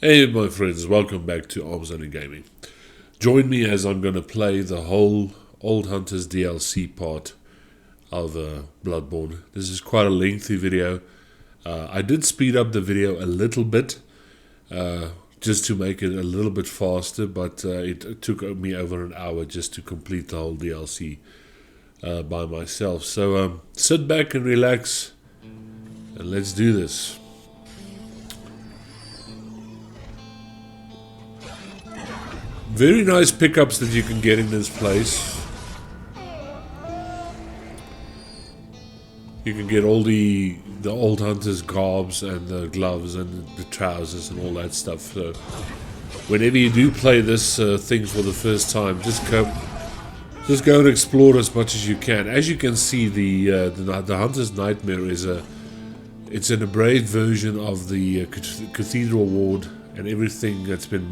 Hey my friends, welcome back to Arms Only Gaming. Join me as I'm going to play the whole Old Hunters DLC part of Bloodborne. This is quite a lengthy video. I did speed up the video a little bit just to make it a little bit faster, but it took me over an hour just to complete the whole DLC by myself. So sit back and relax and let's do this. Very nice pickups that you can get in this place. You can get all the old hunters' garbs and the gloves and the trousers and all that stuff. So whenever you do play this thing for the first time, just go and explore as much as you can. As you can see, the Hunter's Nightmare it's an abridged version of the Cathedral Ward and everything that's been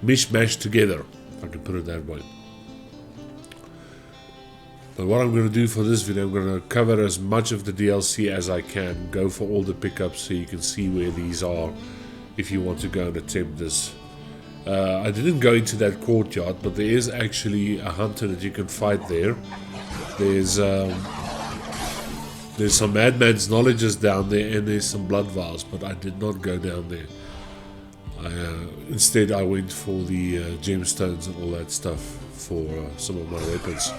mishmashed together, if I can put it that way. But what I'm going to do for this video, I'm going to cover as much of the DLC as I can, go for all the pickups so you can see where these are if you want to go and attempt this. I didn't go into that courtyard, but there is actually a hunter that you can fight there. There's some madman's knowledges down there, and there's some blood vials, but I did not go down there. Instead I went for the gemstones and all that stuff for some of my weapons.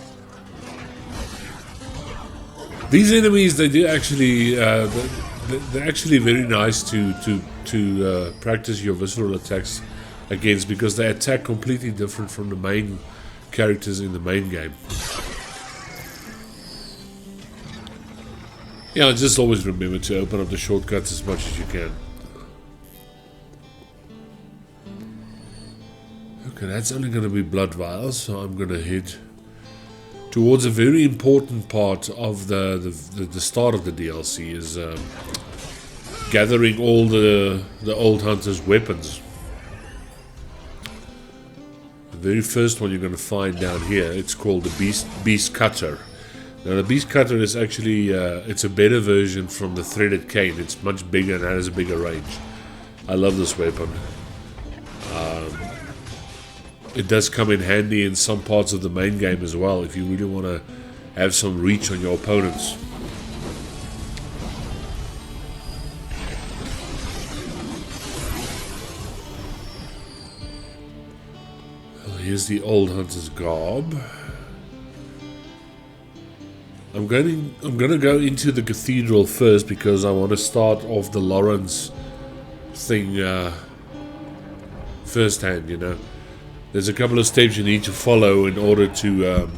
These enemies, they do actually they're actually very nice to practice your visceral attacks against, because they attack completely different from the main characters in the main game. Yeah, just always remember to open up the shortcuts as much as you can. Okay, that's only going to be blood vials, so I'm going to head towards a very important part of the start of the DLC, is gathering all the old hunters' weapons. The very first one you're going to find down here, it's called the Beast Cutter. Now the Beast Cutter is actually it's a better version from the Threaded Cane. It's much bigger and has a bigger range. I love this weapon. It does come in handy in some parts of the main game as well, if you really want to have some reach on your opponents. Well, here's the old hunter's garb. I'm going to go into the cathedral first, because I want to start off the Lawrence thing firsthand, you know. There's a couple of steps you need to follow in order to,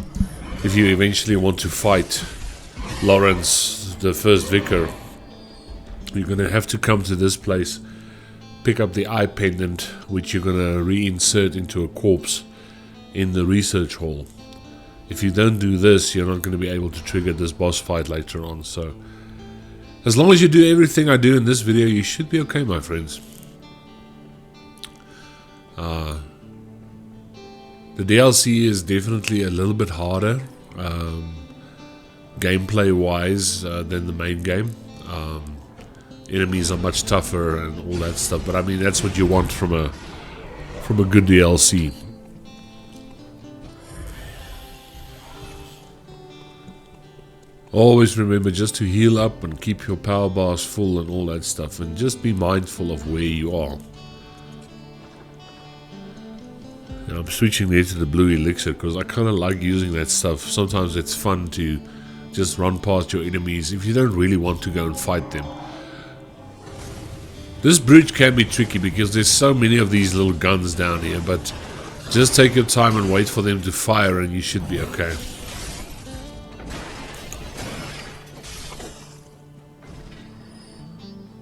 if you eventually want to fight Lawrence, the first vicar, you're going to have to come to this place, pick up the eye pendant, which you're going to reinsert into a corpse in the research hall. If you don't do this, you're not going to be able to trigger this boss fight later on. So, as long as you do everything I do in this video, you should be okay, my friends. The DLC is definitely a little bit harder, gameplay-wise, than the main game. Enemies are much tougher and all that stuff, but I mean, that's what you want from a good DLC. Always remember just to heal up and keep your power bars full and all that stuff, and just be mindful of where you are. Now I'm switching there to the blue elixir because I kind of like using that stuff. Sometimes it's fun to just run past your enemies if you don't really want to go and fight them. This bridge can be tricky because there's so many of these little guns down here, but just take your time and wait for them to fire and you should be okay.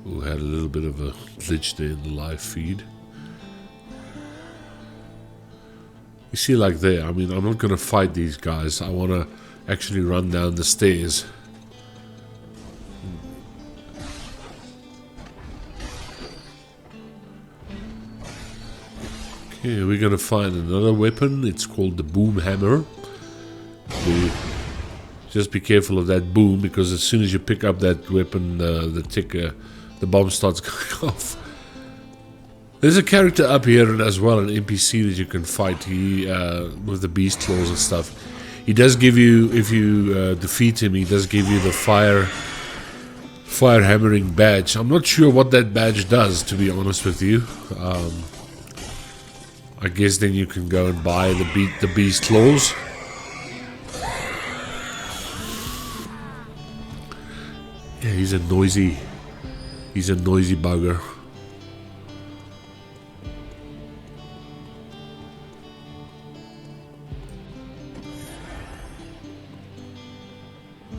We had a little bit of a glitch there in the live feed. You see, like there, I mean, I'm not going to fight these guys. I want to actually run down the stairs. Okay, we're going to find another weapon. It's called the boom hammer. Just be careful of that boom, because as soon as you pick up that weapon, the bomb starts going off. There's a character up here as well, an NPC that you can fight. He with the beast claws and stuff. He does give you, if you defeat him, he does give you the fire hammering badge. I'm not sure what that badge does, to be honest with you. I guess then you can go and buy the beast claws. Yeah, he's a noisy bugger.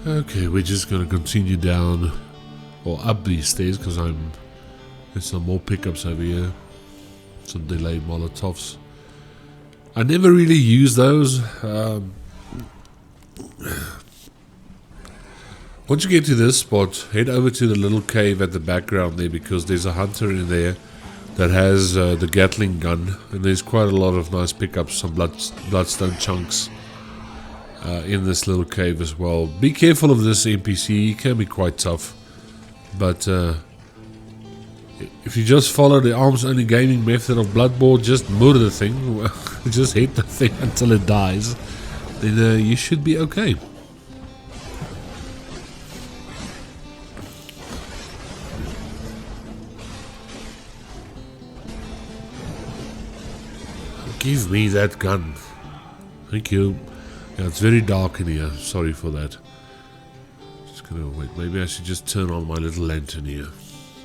Okay, we're just gonna continue down or up these stairs because there's some more pickups over here. Some delayed Molotovs. I never really use those. Once you get to this spot, head over to the little cave at the background there, because there's a hunter in there that has the Gatling gun, and there's quite a lot of nice pickups, some bloodstone chunks in this little cave as well. Be careful of this NPC, he can be quite tough, but if you just follow the arms only gaming method of Bloodborne, just murder the thing, just hit the thing until it dies, then you should be okay. Give me that gun. Thank you. Yeah, it's very dark in here. Sorry for that. Just gonna wait. Maybe I should just turn on my little lantern here,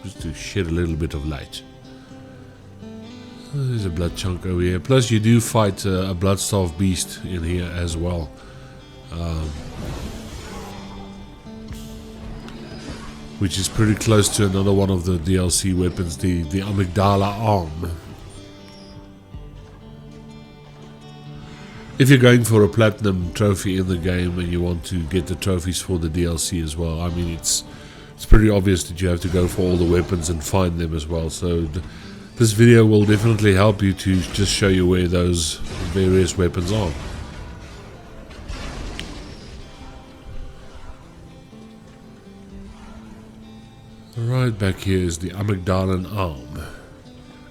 just to shed a little bit of light. There's a blood chunk over here. Plus, you do fight a blood-starved beast in here as well. Which is pretty close to another one of the DLC weapons, the amygdala arm. If you're going for a platinum trophy in the game and you want to get the trophies for the DLC as well, I mean, it's pretty obvious that you have to go for all the weapons and find them as well. So this video will definitely help you to just show you where those various weapons are. Right back here is the amygdalan arm,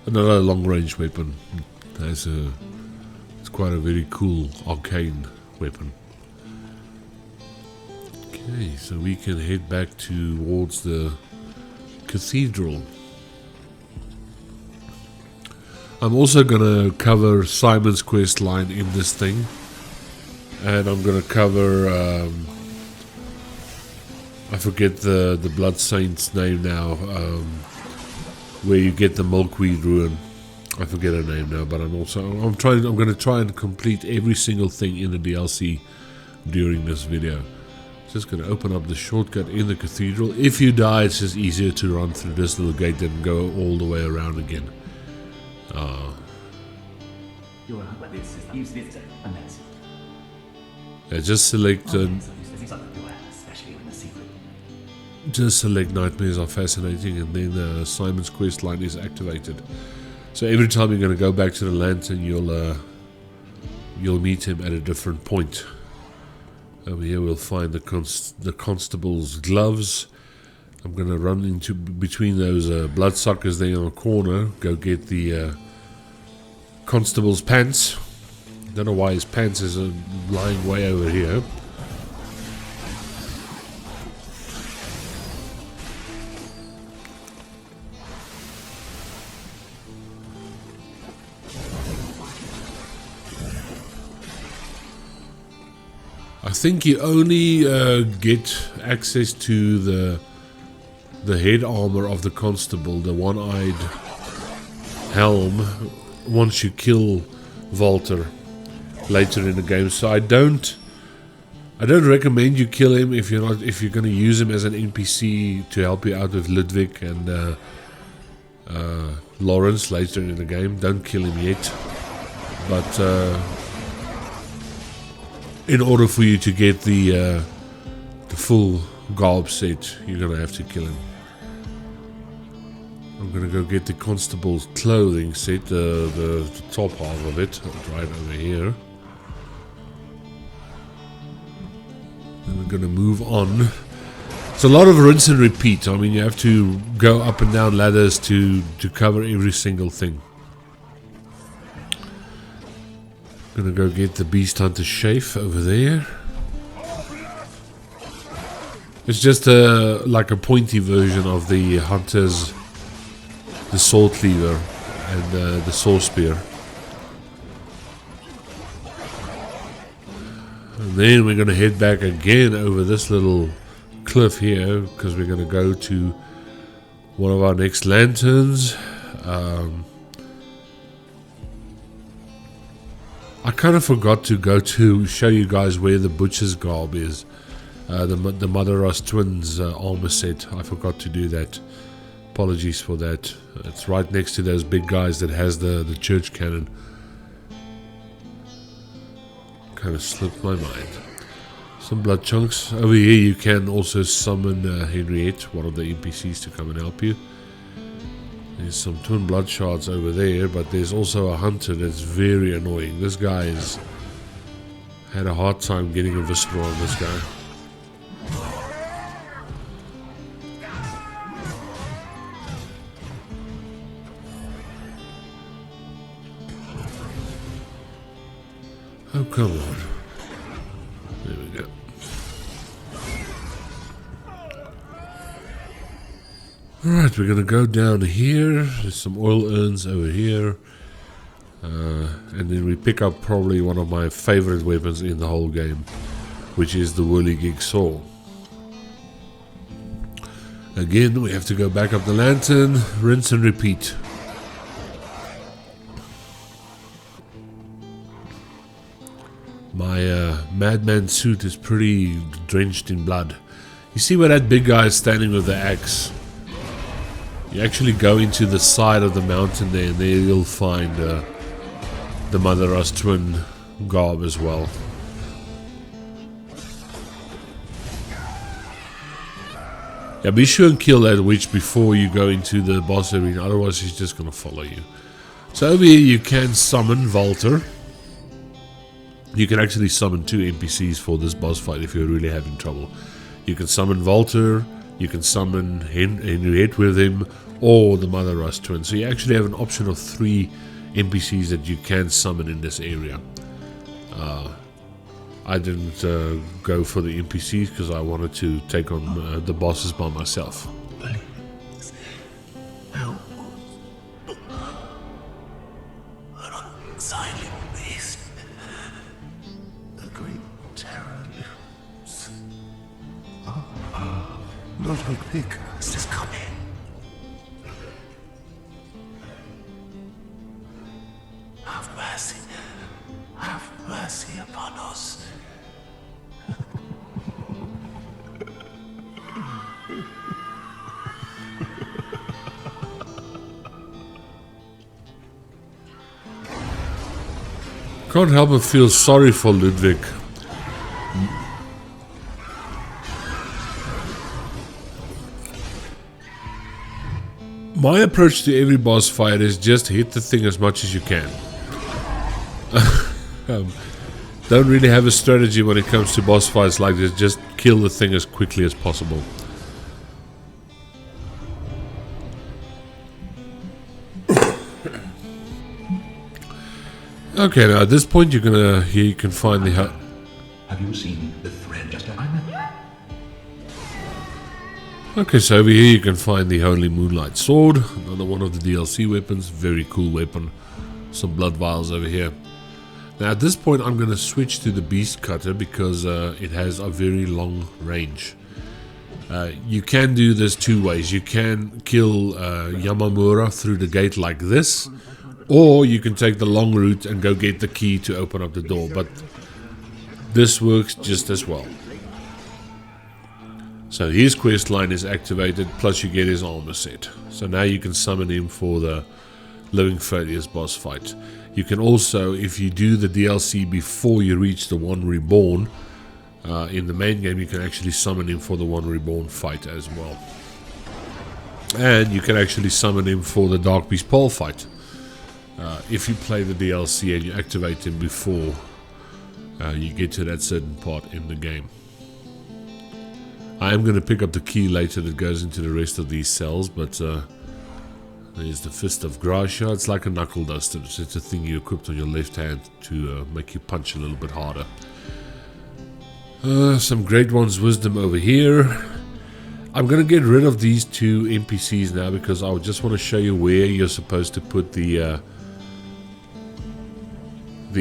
another long-range weapon. It's quite a very cool arcane weapon. Okay, so we can head back towards the cathedral. I'm also gonna cover Simon's quest line in this thing, and I'm gonna cover I forget the Blood Saint's name now, where you get the Milkweed Ruin. I forget her name now, but I'm going to try and complete every single thing in the DLC during this video. Just going to open up the shortcut in the cathedral. If you die, it's just easier to run through this little gate than go all the way around again. Yeah, just select Nightmares Are Fascinating, and then Simon's quest line is activated. So every time you're going to go back to the lantern, you'll meet him at a different point. Over here we'll find the constable's gloves. I'm going to run into between those bloodsuckers there on the corner. Go get the constable's pants. Don't know why his pants is lying way over here. I think you only get access to the head armor of the constable, the one-eyed helm, once you kill Walter later in the game. So I don't recommend you kill him if you're going to use him as an NPC to help you out with Ludwig and Lawrence later in the game. Don't kill him yet, but in order for you to get the full garb set, you're gonna have to kill him. I'm gonna go get the constable's clothing set, the top half of it, right over here. Then we're gonna move on It's a lot of rinse and repeat. I mean, you have to go up and down ladders to cover every single thing. Gonna go get the Beast Hunter Chafe over there. It's just like a pointy version of the Hunter's, the Sword Cleaver and the Sword Spear. And then we're gonna head back again over this little cliff here because we're gonna go to one of our next lanterns. I kind of forgot to go to show you guys where the Butcher's garb is. The Madaras twins armor set. I forgot to do that. Apologies for that. It's right next to those big guys that has the church cannon. Kind of slipped my mind. Some blood chunks. Over here you can also summon Henriette, one of the NPCs, to come and help you. There's some twin blood shards over there, but there's also a hunter that's very annoying. This guy has had a hard time getting a visceral on this guy. Oh, come on. There we go. Alright, we're going to go down here. There's some oil urns over here. And then we pick up probably one of my favorite weapons in the whole game, which is the whirligig saw. Again, we have to go back up the lantern, rinse and repeat. My madman suit is pretty drenched in blood. You see where that big guy is standing with the axe? You actually go into the side of the mountain there, and there you'll find the Madaras twin garb as well. Yeah, be sure and kill that witch before you go into the boss arena, otherwise he's just gonna follow you. So over here you can summon Walter. You can actually summon 2 NPCs for this boss fight if you're really having trouble. You can summon Walter, you can summon Henriette with him, or the Madaras twin. So you actually have an option of 3 NPCs that you can summon in this area. I didn't go for the NPCs because I wanted to take on the bosses by myself. Not a pig is coming. Have mercy upon us. Can't help but feel sorry for Ludwig. My approach to every boss fight is just hit the thing as much as you can. Don't really have a strategy when it comes to boss fights like this, just kill the thing as quickly as possible. Okay, now at this point here you can find the hut. Have you seen the thread just behind me? Okay, so over here you can find the Holy Moonlight Sword, another one of the DLC weapons, very cool weapon. Some blood vials over here. Now at this point I'm going to switch to the Beast Cutter because it has a very long range. You can do this 2 ways. You can kill Yamamura through the gate like this, or you can take the long route and go get the key to open up the door, but this works just as well. So his quest line is activated, plus you get his armor set. So now you can summon him for the Living Failures boss fight. You can also, if you do the DLC before you reach the One Reborn, in the main game you can actually summon him for the One Reborn fight as well. And you can actually summon him for the Dark Beast Pole fight. If you play the DLC and you activate him before you get to that certain part in the game. I am going to pick up the key later that goes into the rest of these cells, but there's the Fist of Gracia. It's like a knuckle duster. It's a thing you equip on your left hand to make you punch a little bit harder. Some Great One's Wisdom over here. I'm going to get rid of these two NPCs now because I just want to show you where you're supposed to put the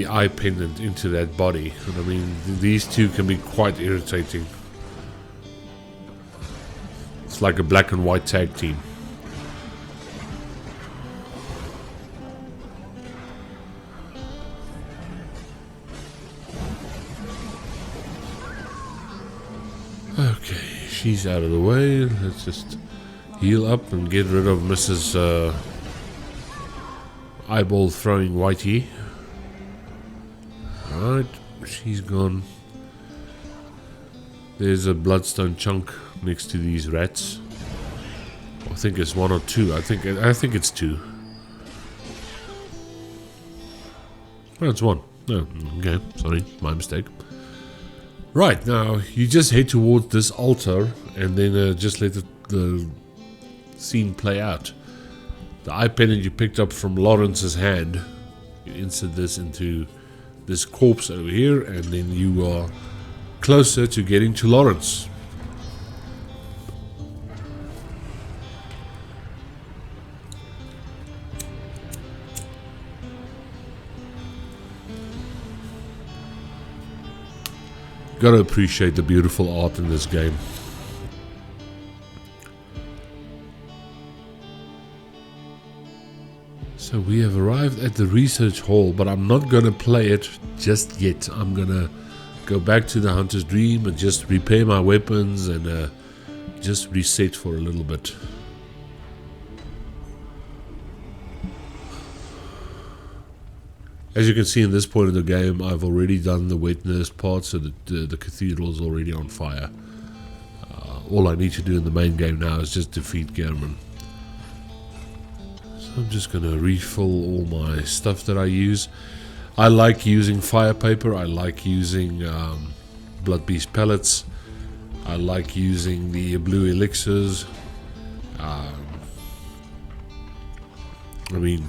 eye pendant into that body. And I mean, these two can be quite irritating. It's like a black and white tag team. Okay, she's out of the way. Let's just heal up and get rid of Mrs. Eyeball throwing Whitey. Alright, she's gone. There's a bloodstone chunk next to these rats. I think it's one or two. I think it's two. Oh, it's one. Oh, okay. Sorry, my mistake. Right, now you just head towards this altar and then just let the scene play out. The eye pendant you picked up from Lawrence's hand, you insert this into this corpse over here, and then you are closer to getting to Lawrence. Gotta appreciate the beautiful art in this game. So we have arrived at the research hall, but I'm not gonna play it just yet. I'm gonna go back to the Hunter's Dream and just repair my weapons and just reset for a little bit. As you can see in this point of the game, I've already done the wet nurse part, so that the cathedral is already on fire. All I need to do in the main game now is just defeat German. So I'm just going to refill all my stuff that I use. I like using fire paper, I like using blood beast pellets, I like using the blue elixirs. I mean,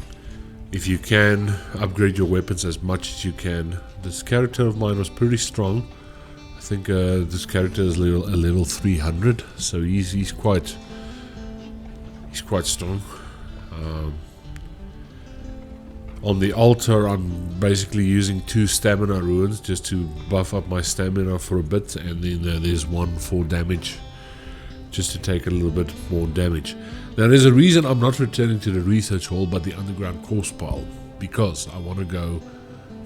if you can, upgrade your weapons as much as you can. This character of mine was pretty strong. I think this character is level 300, so he's quite strong. On the altar, I'm basically using 2 stamina runes just to buff up my stamina for a bit, and then there's one for damage, just to take a little bit more damage. Now there's a reason I'm not returning to the research hall but the underground corpse pile, because I want to go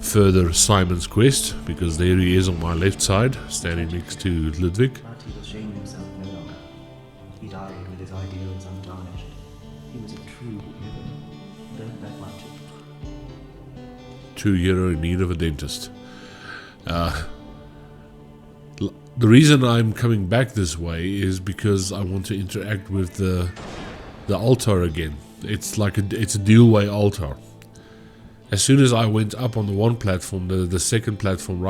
further Simon's quest, because there he is on my left side, standing next to Ludwig. But he will shame himself no longer. He died with his ideals untarnished. He was a true hero. Don't let much. True hero in need of a dentist. The reason I'm coming back this way is because I want to interact with the altar again. It's like it's a dual-way altar. As soon as I went up on the one platform, the second platform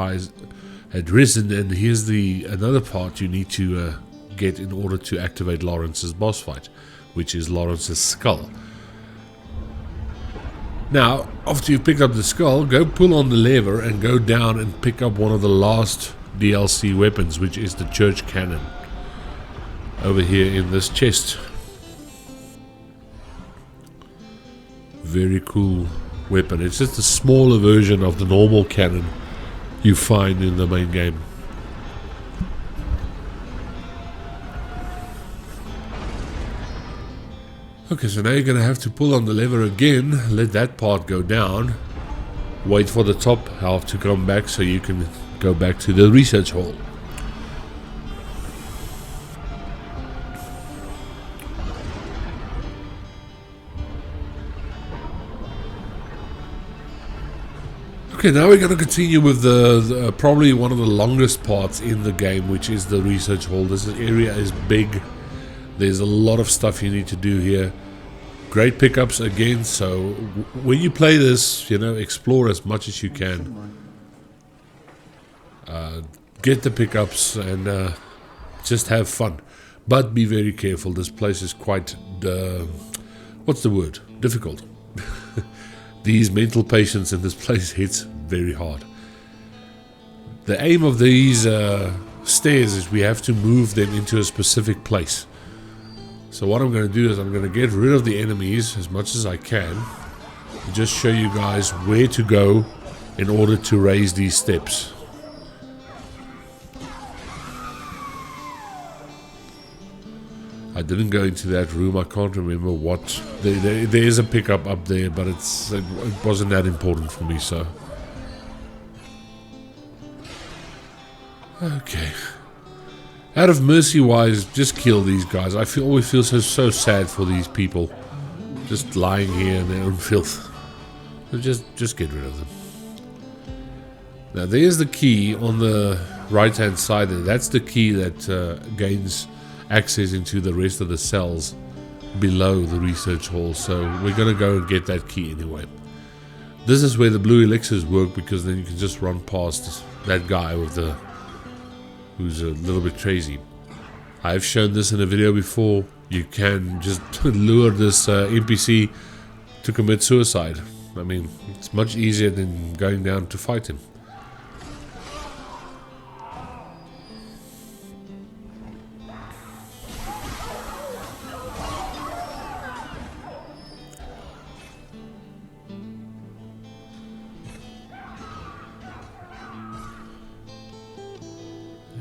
had risen, and here's another part you need to get in order to activate Lawrence's boss fight, which is Lawrence's skull. Now, after you've picked up the skull, go pull on the lever and go down and pick up one of the last DLC weapons, which is the church cannon, over here in this chest. Very cool weapon. It's just a smaller version of the normal cannon you find in the main game. Okay, so now you're going to have to pull on the lever again, let that part go down, wait for the top half to come back so you can go back to the research hall. Okay, now we're going to continue with the probably one of the longest parts in the game, which is the research hall. This area is big. There's a lot of stuff you need to do here. Great pickups again, so when you play this, explore as much as you can. Get the pickups and just have fun. But be very careful. This place is quite, what's the word? Difficult. These mental patients in this place hits very hard. The aim of these stairs is we have to move them into a specific place. So what I'm going to do is I'm going to get rid of the enemies as much as I can. And just show you guys where to go in order to raise these steps. I didn't go into that room. I can't remember what. There is a pickup up there, but it wasn't that important for me, so. Okay. Out of mercy wise, just kill these guys. I always feel so sad for these people. Just lying here in their own filth. So just get rid of them. Now there's the key on the right hand side there. That's the key that gains access into the rest of the cells below the research hall. So we're going to go and get that key anyway. This is where the blue elixirs work, because then you can just run past that guy with the who's a little bit crazy. I've shown this in a video before. You can just lure this NPC to commit suicide. I mean, it's much easier than going down to fight him.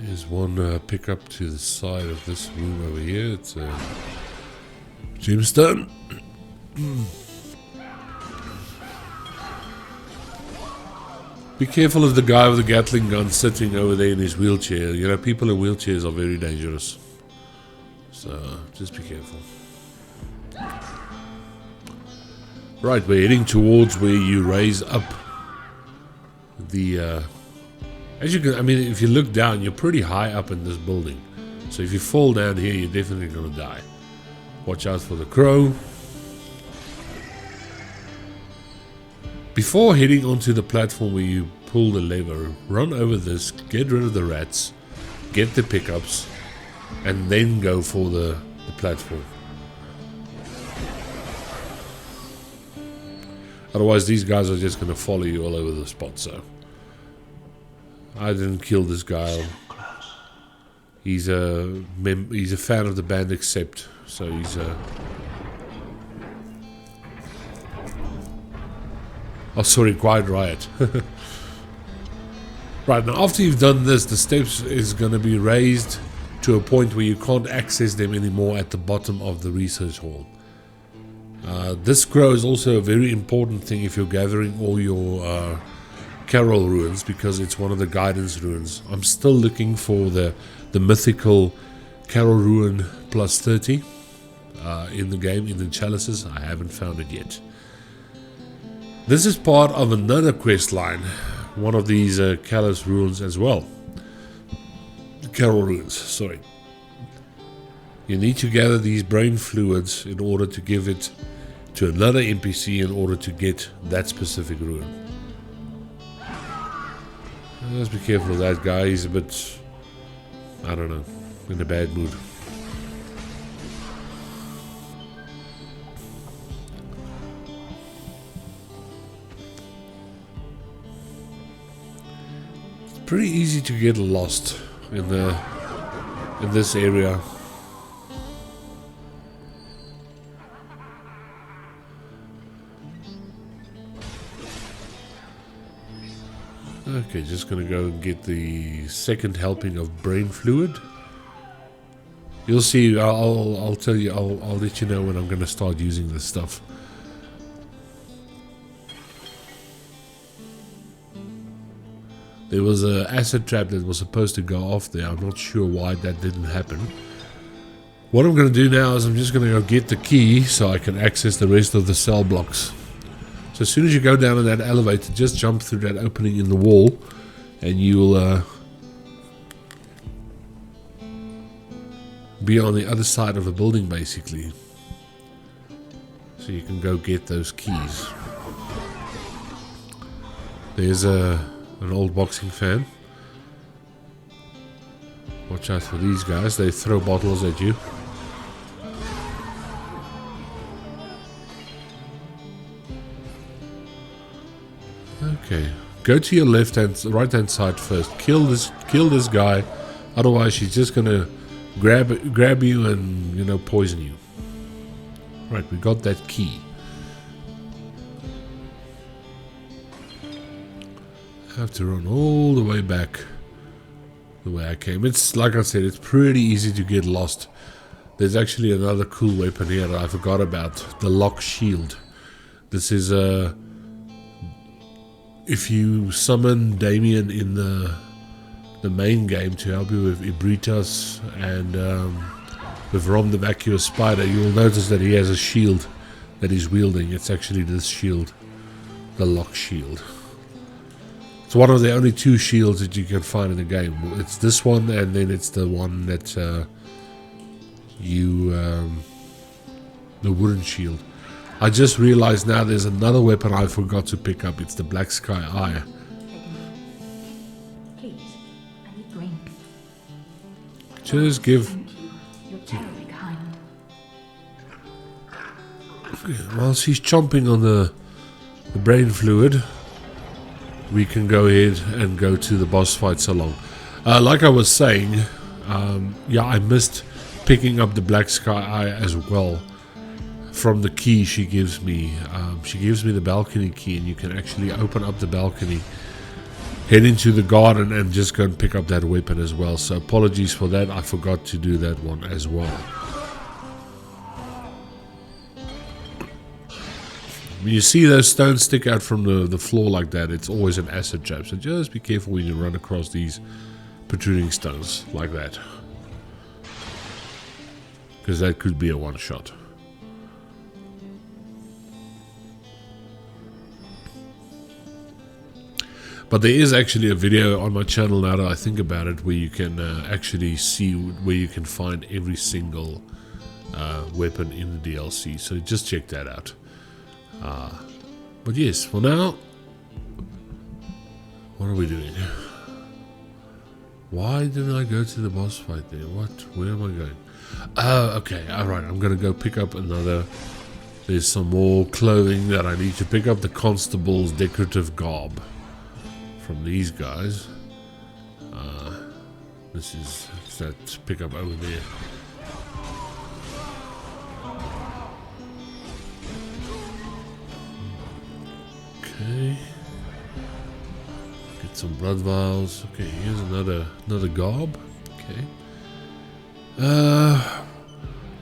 There's one pickup to the side of this room over here. It's a gemstone. Be careful of the guy with the Gatling gun sitting over there in his wheelchair. You know, people in wheelchairs are very dangerous. So, just be careful. Right, we're heading towards where you raise up the... as you can, I mean, if you look down, you're pretty high up in this building. So if you fall down here, you're definitely going to die. Watch out for the crow. Before heading onto the platform where you pull the lever, run over this, get rid of the rats, get the pickups, and then go for the platform. Otherwise, these guys are just going to follow you all over the spot, so... I didn't kill this guy. He's a fan of the band Accept, so he's a... Oh, sorry, Quiet Riot. Right, now after you've done this, the steps is going to be raised to a point where you can't access them anymore at the bottom of the research hall. This grow is also a very important thing if you're gathering all your Carol ruins, because it's one of the guidance ruins. I'm still looking for the mythical Carol ruin plus 30 in the game, in the chalices. I haven't found it yet. This is part of another quest line, one of these Callus ruins as well. Carol ruins, sorry. You need to gather these brain fluids in order to give it to another NPC in order to get that specific ruin. Let's be careful of that guy. He's a bit, I don't know, in a bad mood. It's pretty easy to get lost in this area. Okay, just gonna go and get the second helping of brain fluid. You'll see. I'll tell you. I'll let you know when I'm gonna start using this stuff. There was an acid trap that was supposed to go off there. I'm not sure why that didn't happen. What I'm gonna do now is I'm just gonna go get the key so I can access the rest of the cell blocks. So as soon as you go down in that elevator, just jump through that opening in the wall and you'll be on the other side of the building basically. So you can go get those keys. There's an old boxing fan. Watch out for these guys. They throw bottles at you. Okay. Go to your right hand side first. Kill this guy. Otherwise, she's just gonna grab you and, you know, poison you. Right, we got that key. I have to run all the way back the way I came. It's like I said, it's pretty easy to get lost. There's actually another cool weapon here that I forgot about. The lock shield. This is if you summon Damien in the main game to help you with Ibritas and with Rom the Vacuous Spider, you will notice that he has a shield that he's wielding. It's actually this shield, the lock shield. It's one of the only two shields that you can find in the game. It's this one, and then it's the one that the wooden shield. I just realized now there's another weapon I forgot to pick up. It's the Black Sky Eye. Please, I need drink. Just give... Thank you. You're terribly kind. Okay, while she's chomping on the brain fluid, we can go ahead and go to the boss fight salon. Like I was saying, yeah, I missed picking up the Black Sky Eye as well. From the key she gives me. She gives me the balcony key, and you can actually open up the balcony, head into the garden, and just go and pick up that weapon as well. So apologies for that, I forgot to do that one as well. When you see those stones stick out from the floor like that, it's always an acid trap. So just be careful when you run across these protruding stones like that, because that could be a one-shot. But there is actually a video on my channel now that I think about it, where you can actually see where you can find every single weapon in the DLC. So just check that out. But yes, for now, what are we doing? Why didn't I go to the boss fight there? What? Where am I going? Okay, alright, I'm gonna go pick up another. There's some more clothing that I need to pick up. The constable's decorative garb from these guys. This is that pickup over there. Okay. Get some blood vials. Okay, here's another garb. Okay.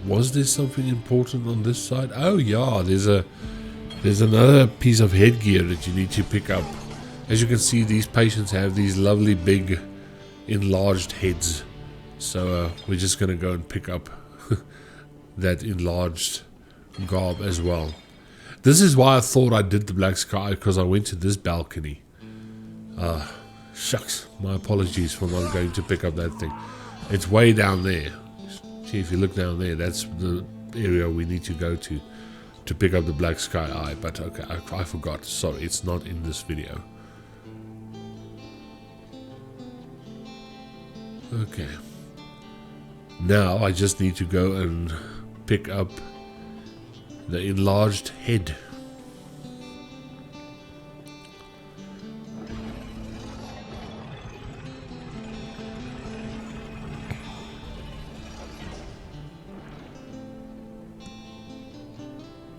Was there something important on this side? Oh yeah, there's another piece of headgear that you need to pick up. As you can see, these patients have these lovely big enlarged heads. So we're just going to go and pick up that enlarged garb as well. This is why I thought I did the Black Sky, because I went to this balcony. Shucks, my apologies for not going to pick up that thing. It's way down there. See, if you look down there, that's the area we need to go to pick up the Black Sky Eye. But okay, I forgot. Sorry, it's not in this video. Okay. Now I just need to go and pick up the enlarged head.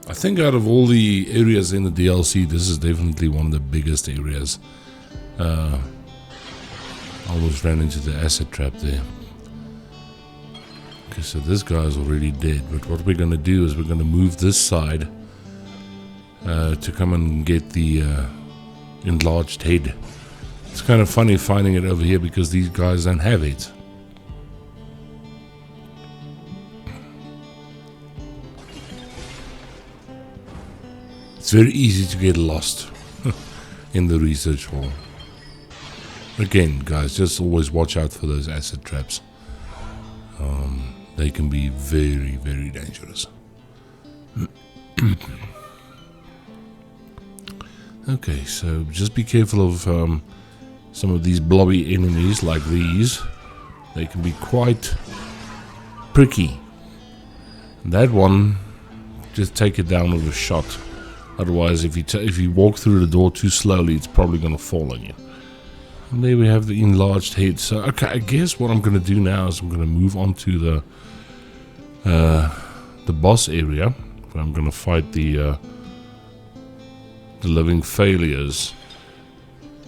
I think out of all the areas in the DLC, this is definitely one of the biggest areas. Almost ran into the acid trap there. Okay, so this guy's already dead, but what we're going to do is we're going to move this side to come and get the enlarged head. It's kind of funny finding it over here because these guys don't have it. It's very easy to get lost in the research hall. Again, guys, just always watch out for those acid traps. They can be very, very dangerous. Okay, so just be careful of some of these blobby enemies like these. They can be quite pricky. That one, just take it down with a shot. Otherwise, if you walk through the door too slowly, it's probably going to fall on you. And there we have the enlarged head. So, okay, I guess what I'm going to do now is I'm going to move on to the boss area. Where I'm going to fight the living failures.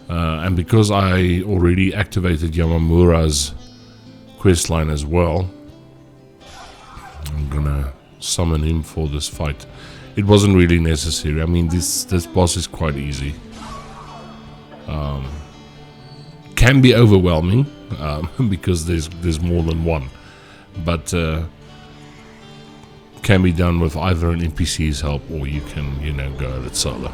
And because I already activated Yamamura's questline as well, I'm going to summon him for this fight. It wasn't really necessary. I mean, this boss is quite easy. Can be overwhelming because there's more than one, but can be done with either an NPC's help or you can, go at it solo.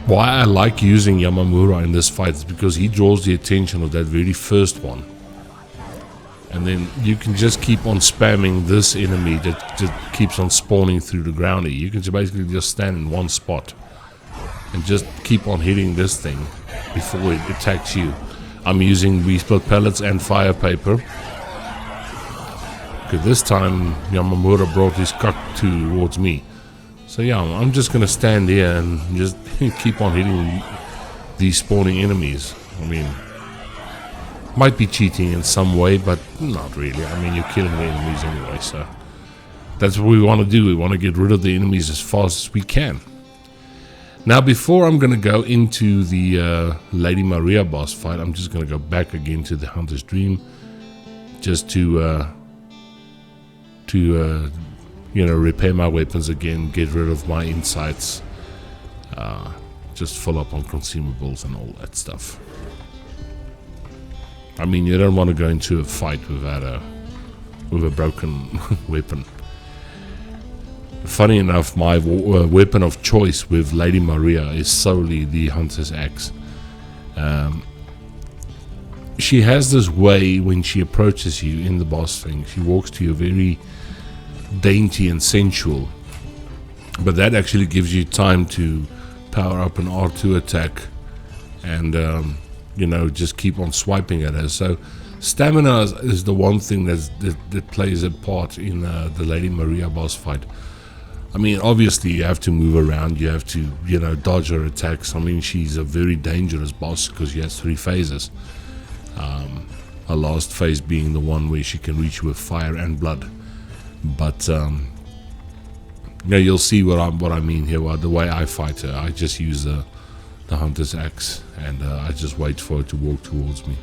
Why I like using Yamamura in this fight is because he draws the attention of that very first one. And then you can just keep on spamming this enemy that just keeps on spawning through the ground here. You can basically just stand in one spot and just keep on hitting this thing before it attacks you. I'm using resplit pellets and fire paper. Okay, this time Yamamura brought his cock towards me. So yeah, I'm just gonna stand here and just keep on hitting these spawning enemies. I mean, might be cheating in some way, but not really. I mean, you're killing the enemies anyway, so that's what we want to do. We want to get rid of the enemies as fast as we can. Now, before I'm going to go into the Lady Maria boss fight, I'm just going to go back again to the Hunter's Dream, just to repair my weapons again, get rid of my insights, just fill up on consumables and all that stuff. I mean, you don't want to go into a fight without a broken weapon. Funny enough, my weapon of choice with Lady Maria is solely the Hunter's Axe. She has this way when she approaches you in the boss thing. She walks to you very dainty and sensual. But that actually gives you time to power up an R2 attack and just keep on swiping at her. So stamina is the one thing that plays a part in the Lady Maria boss fight. I mean, obviously you have to move around, you have to, dodge her attacks. I mean, she's a very dangerous boss because she has 3 phases. Her last phase being the one where she can reach with fire and blood. But you'll see what I mean here. The way I fight her, I just use the Hunter's Axe, and I just wait for her to walk towards me.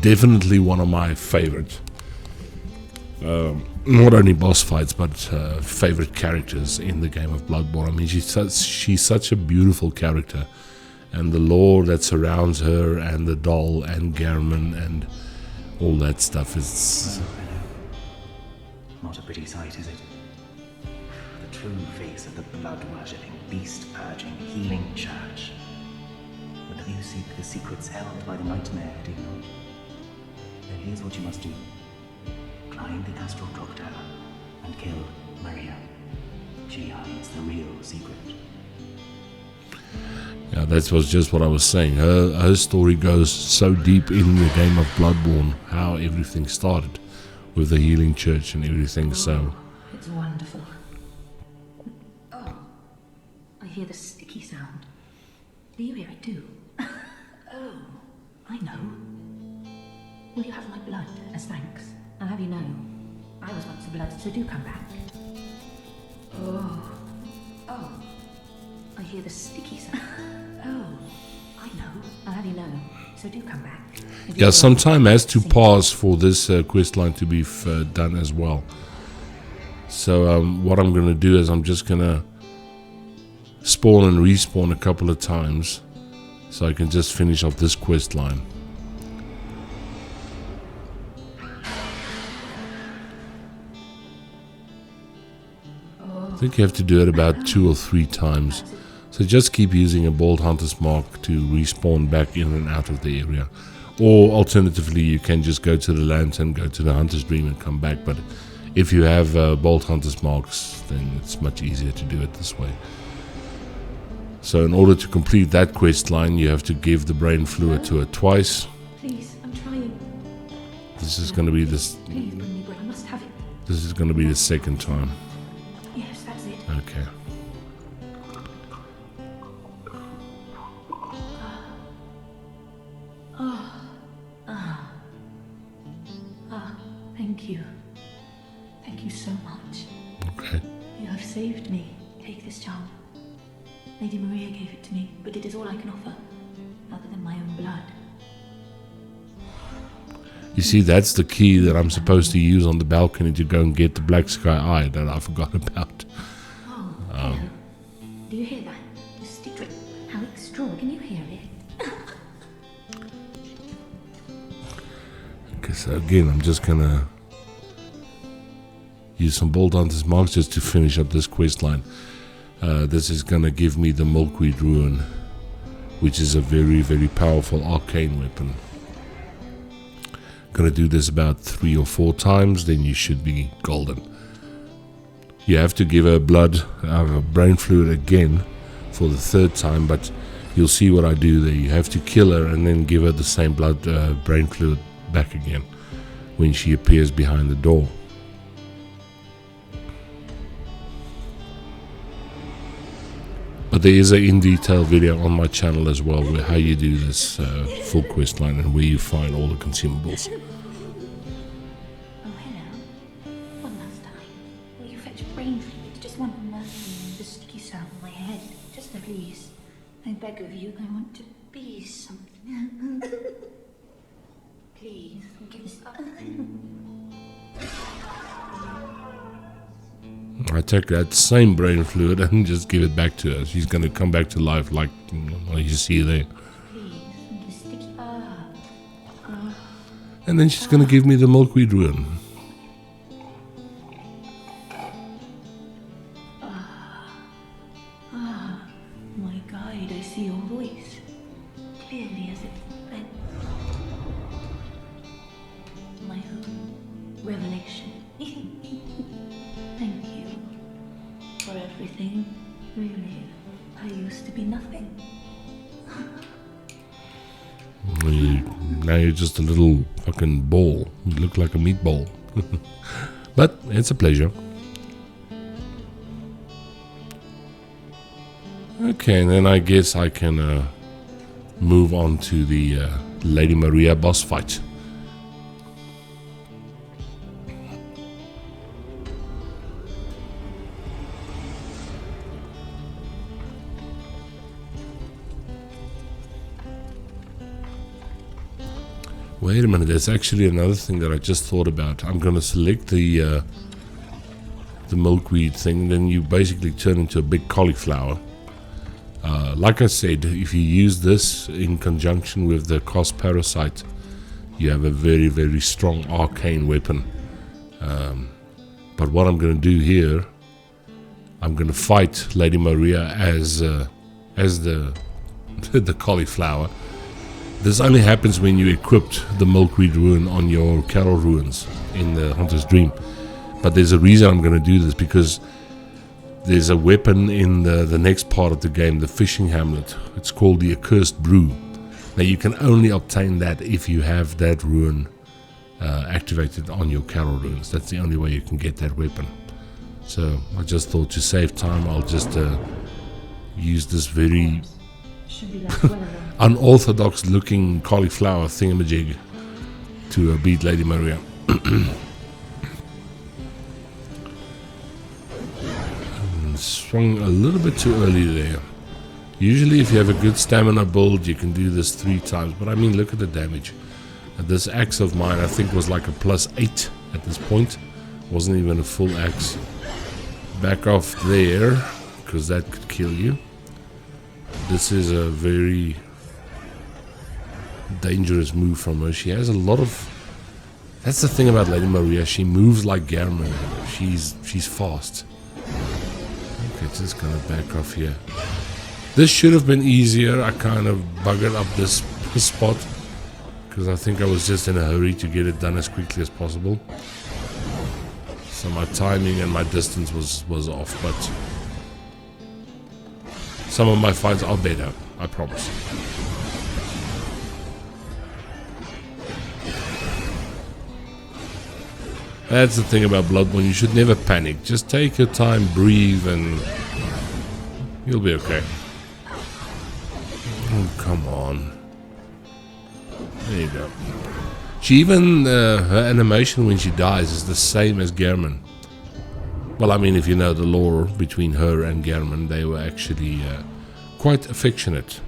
Definitely one of my favorite, not only boss fights, but favorite characters in the game of Bloodborne. I mean, she's such a beautiful character, and the lore that surrounds her, and the doll, and Garman, and all that stuff is... Not a pretty sight, is it? The true face of the blood-worshipping, beast-purging, healing church. But do you seek the secrets held by the nightmare demon? Then here's what you must do. Climb the astral clock tower and kill Maria. She hides the real secret. Yeah, that was just what I was saying. Her story goes so deep in the game of Bloodborne, how everything started with the healing church and everything. So It's wonderful. Oh, I hear the sticky sound. Do you hear it too? Oh, I know. Will you have my blood as thanks? I'll have you know, I was once the blood, so do come back. Oh, I hear the sticky sound. Oh, I know. I'll have you know, so do come back. yeah, some time has to pass for this quest line to be done as well. So what I'm going to do is I'm just going to spawn and respawn a couple of times so I can just finish off this quest line. I think you have to do it about 2 or 3 times. So just keep using a Bold Hunter's Mark to respawn back in and out of the area. Or alternatively, you can just go to the lantern, go to the Hunter's Dream and come back. But if you have Bold Hunter's Marks, then it's much easier to do it this way. So in order to complete that quest line, you have to give the brain fluid to her twice. Please, I'm trying. This is going to be this. Please bring me bread. I must have it. This is going to be the second time. Yes, that's it. Okay. Thank you. Thank you so much. Okay. You have saved me. Take this charm. Lady Maria gave it to me, but it is all I can offer, other than my own blood. You see, that's the key that I'm supposed to use on the balcony to go and get the Black Sky Eye that I forgot about. Oh, hello. Do you hear that? The stick drip. How extraordinary. Can you hear it? Okay, so again, I'm just gonna use some Bolt Hunter's Marks just to finish up this quest line. This is gonna give me the Milkweed Ruin, which is a very, very powerful arcane weapon. Gonna do this about 3 or 4 times, then you should be golden. You have to give her brain fluid again for the 3rd time, but you'll see what I do there. You have to kill her and then give her the same brain fluid back again when she appears behind the door. But there is a in-detail video on my channel as well, where how you do this full quest line and where you find all the consumables. Oh, hello. One last time. Will you fetch brain fluid? Just one more. The sticky sound in my head. Just please. I beg of you. I want to be something. Please, give this up. I take that same brain fluid and just give it back to her. She's going to come back to life like you see there. Please, the sticky. And then she's going to give me the Milkweed Ruin. My guide, I see your voice. Clearly as it read. My own revelation. Thank you for everything. Really, I used to be nothing. Now you're just a little fucking ball. You look like a meatball. But it's a pleasure. Okay, and then I guess I can move on to the Lady Maria boss fight. Wait a minute, there's actually another thing that I just thought about. I'm going to select the milkweed thing, then you basically turn into a big cauliflower. Like I said, if you use this in conjunction with the Cos Parasite, you have a very, very strong arcane weapon. But what I'm going to do here, I'm going to fight Lady Maria as the cauliflower. This only happens when you equipped the Milkweed Ruin on your Carol Ruins in the Hunter's Dream. But there's a reason I'm going to do this, because there's a weapon in the next part of the game, the Fishing Hamlet. It's called the Accursed Brew. Now you can only obtain that if you have that ruin activated on your Carol Ruins. That's the only way you can get that weapon. So I just thought, to save time, I'll just use this very Should be left well alone. unorthodox looking cauliflower thingamajig to beat Lady Maria. Swung a little bit too early there. Usually if you have a good stamina build, you can do this 3 times, but I mean, look at the damage. This axe of mine, I think, was like a +8 at this point. Wasn't even a full axe. Back off there, because that could kill you. This is a very dangerous move from her. She has a lot of... That's the thing about Lady Maria. She moves like Garmin. She's fast. Okay, just gonna back off here. This should have been easier. I kind of buggered up this spot, because I think I was just in a hurry to get it done as quickly as possible. So my timing and my distance was off, but Some of my fights are better, I promise. That's the thing about Bloodborne, you should never panic. Just take your time, breathe, and you'll be okay. Oh, come on. There you go. She even, her animation when she dies is the same as Gehrman. Well, I mean, if you know the lore between her and Gehrman, they were actually quite affectionate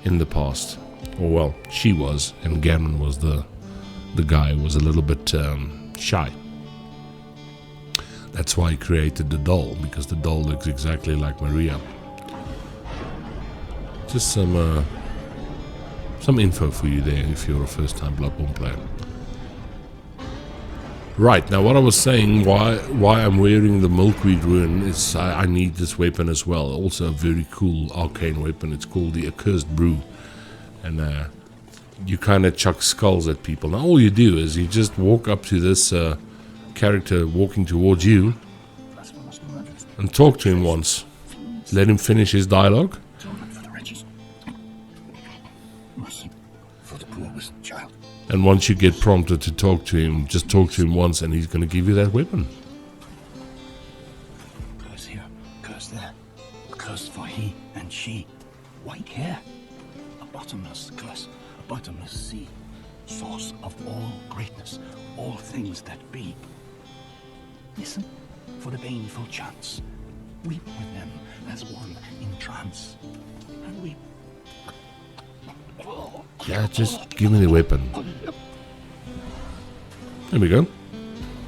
in the past. Or, well, she was, and Gehrman was the guy who was a little bit shy. That's why he created the doll, because the doll looks exactly like Maria. Just some info for you there if you're a first-time Bloodborne player. Right, now what I was saying, why I'm wearing the Milkweed Rune is I need this weapon as well. Also a very cool arcane weapon. It's called the Accursed Brew. And you kind of chuck skulls at people. Now all you do is you just walk up to this character walking towards you and talk to him once. Let him finish his dialogue. And once you get prompted to talk to him, just talk to him once and he's going to give you that weapon. Curse here, curse there. Curse for he and she. White hair. A bottomless curse. A bottomless sea. Source of all greatness. All things that be. Listen for the baneful chants. Weep with them as one in trance. And weep. Yeah, just give me the weapon. There we go.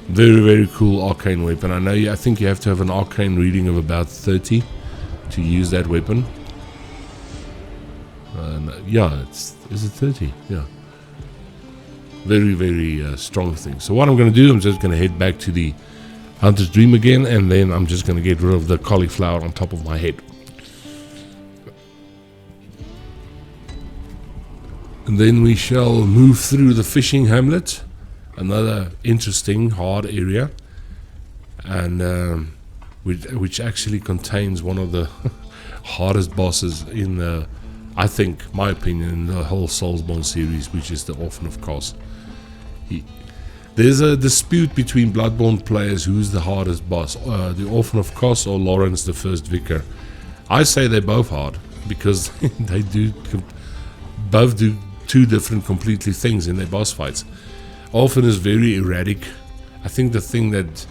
Very, very cool arcane weapon. I think you have to have an arcane reading of about 30 to use that weapon. Yeah, is it 30? Yeah. Very, very strong thing. So what I'm going to do, I'm just going to head back to the Hunter's Dream again, and then I'm just going to get rid of the cauliflower on top of my head. And then we shall move through the fishing hamlet, another interesting hard area, and which actually contains one of the hardest bosses in I think, my opinion, in the whole Soulsborne series, which is the Orphan of Kos. There's a dispute between Bloodborne players who's the hardest boss, the Orphan of Kos or Lawrence the First Vicar. I say they're both hard because they both do two different completely things in their boss fights. Orphan is very erratic. I think the thing that,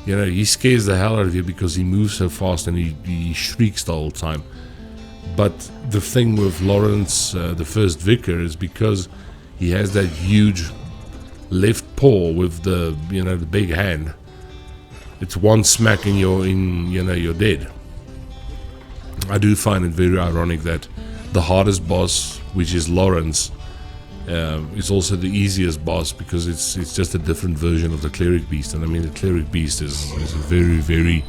he scares the hell out of you because he moves so fast and he shrieks the whole time. But the thing with Lawrence the First Vicar is because he has that huge left paw with the the big hand. It's one smack and you're dead. I do find it very ironic that the hardest boss, which is Lawrence, is also the easiest boss because it's just a different version of the Cleric Beast. And I mean, the Cleric Beast is a very, very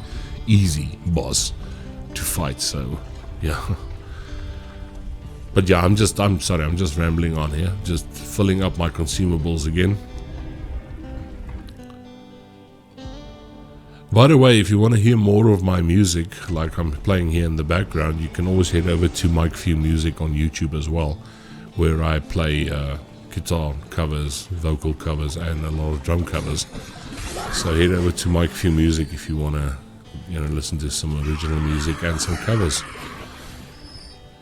easy boss to fight. So, yeah. But yeah, I'm just rambling on here, just filling up my consumables again. By the way, if you want to hear more of my music, like I'm playing here in the background, you can always head over to Mike Few Music on YouTube as well, where I play guitar covers, vocal covers, and a lot of drum covers. So head over to Mike Few Music if you want to, listen to some original music and some covers.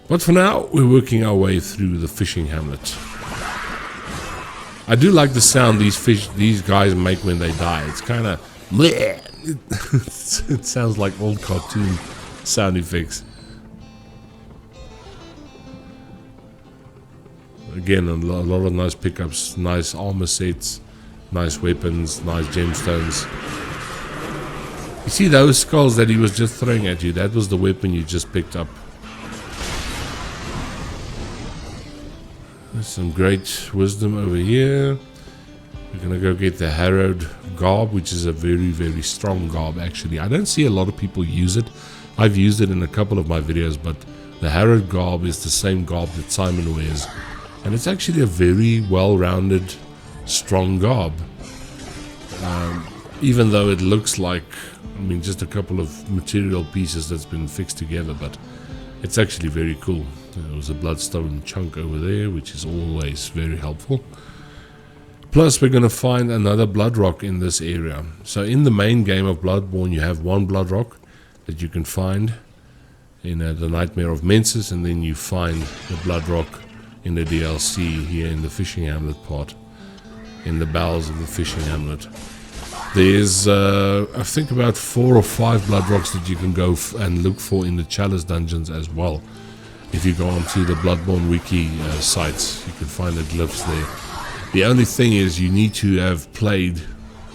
But for now, we're working our way through the fishing hamlet. I do like the sound these guys make when they die. It's kind of it sounds like old cartoon sound effects. Again, a lot of nice pickups, nice armor sets, nice weapons, nice gemstones. You see those skulls that he was just throwing at you? That was the weapon you just picked up. There's some great wisdom over here. We're gonna go get the Harrowed garb, which is a very, very strong garb actually. I don't see a lot of people use it. I've used it in a couple of my videos, but the Harrowed garb is the same garb that Simon wears. And it's actually a very well-rounded, strong garb. Even though it looks like, just a couple of material pieces that's been fixed together, but It's actually very cool. There was a bloodstone chunk over there, which is always very helpful. Plus, we're going to find another blood rock in this area. So in the main game of Bloodborne, you have one blood rock that you can find in the Nightmare of Mensis, and then you find the blood rock in the DLC here in the fishing hamlet part, in the bowels of the fishing hamlet. There's I think about 4 or 5 blood rocks that you can go and look for in the Chalice dungeons as well. If you go onto the Bloodborne wiki sites, you can find the glyphs there. The only thing is you need to have played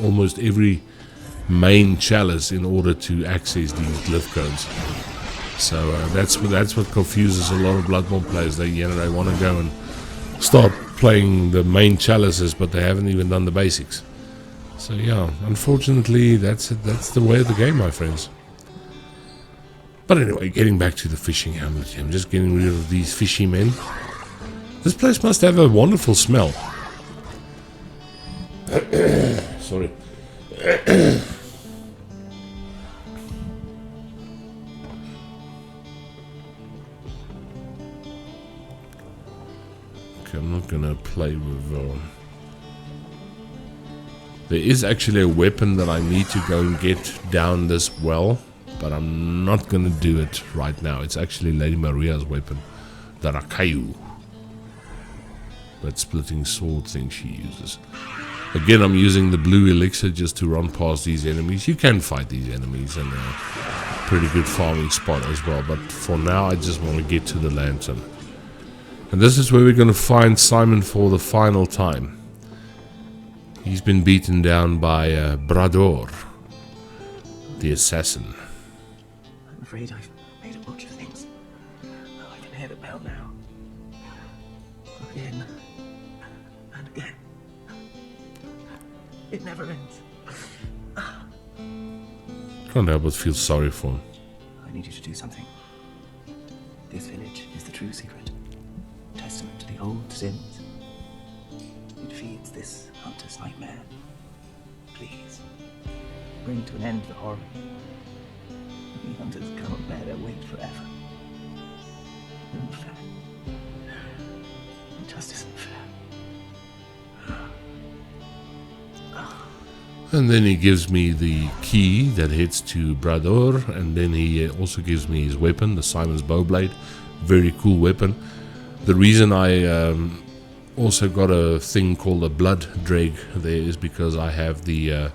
almost every main chalice in order to access these glyph codes. So that's what confuses a lot of Bloodborne players. They want to go and start playing the main chalices, but they haven't even done the basics. So yeah, unfortunately, that's the way of the game, my friends. But anyway, getting back to the fishing hamlet, I'm just getting rid of these fishy men. This place must have a wonderful smell. Sorry. Okay, I'm not gonna play with. There is actually a weapon that I need to go and get down this well, but I'm not gonna do it right now. It's actually Lady Maria's weapon, the Rakayu. That splitting sword thing she uses. Again, I'm using the blue elixir just to run past these enemies. You can fight these enemies, and a pretty good farming spot as well. But for now, I just want to get to the lantern. And this is where we're going to find Simon for the final time. He's been beaten down by Brador, the assassin. I'm afraid I've made a bunch of things. Oh, I can hear the bell now. Again. And again. It never ends. Can't help but feel sorry for him. I need you to do something. This village is the true secret. Testament to the old sins. It feeds this hunter's nightmare. Please, bring to an end the horror. The hunters cannot bear their weight forever. Unfair. Justice isn't fair. And then he gives me the key that heads to Brador, and then he also gives me his weapon, the Simon's Bowblade. Very cool weapon. The reason I also got a thing called a Blood Dreg there is because I have the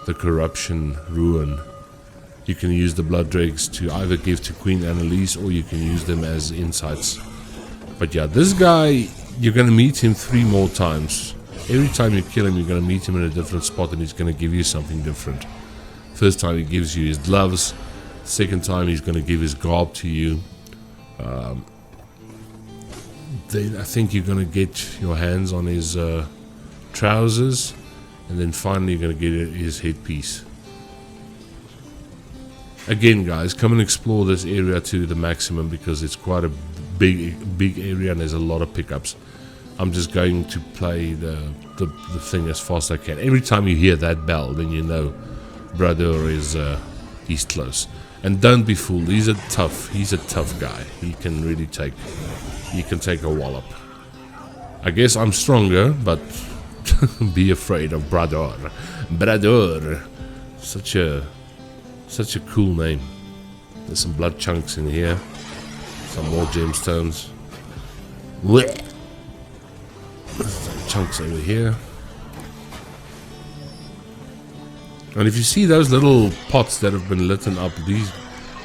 Corruption Ruin. You can use the Blood Dregs to either give to Queen Annalise, or you can use them as insights. But yeah, this guy, you're going to meet him 3 more times. Every time you kill him, you're going to meet him in a different spot, and he's going to give you something different. First time he gives you his gloves. Second time he's going to give his garb to you. Then I think you're going to get your hands on his trousers. And then finally you're going to get his headpiece. Again, guys, come and explore this area to the maximum, because it's quite a big area and there's a lot of pickups. I'm just going to play the thing as fast as I can. Every time you hear that bell, then you know brother is he's close. And don't be fooled. He's a tough guy. He can really take a wallop. I guess I'm stronger, but be afraid of Brador. Brador, such a cool name. There's some blood chunks in here. Some more gemstones. Blech. Some chunks over here. And if you see those little pots that have been lit up, these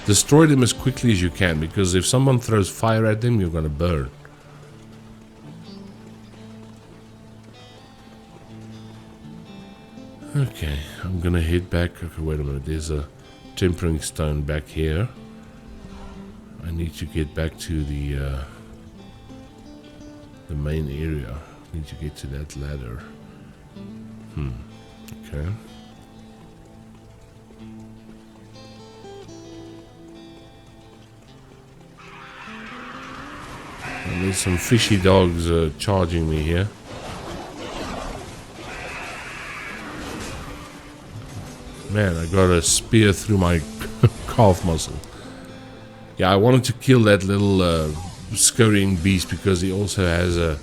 destroy them as quickly as you can, because if someone throws fire at them, you're going to burn. Okay, I'm going to head back. Okay, wait a minute. There's a tempering stone back here. I need to get back to the main area. I need to get to that ladder. Okay. And there's some fishy dogs charging me here. Man, I got a spear through my calf muscle. Yeah, I wanted to kill that little scurrying beast because he also has a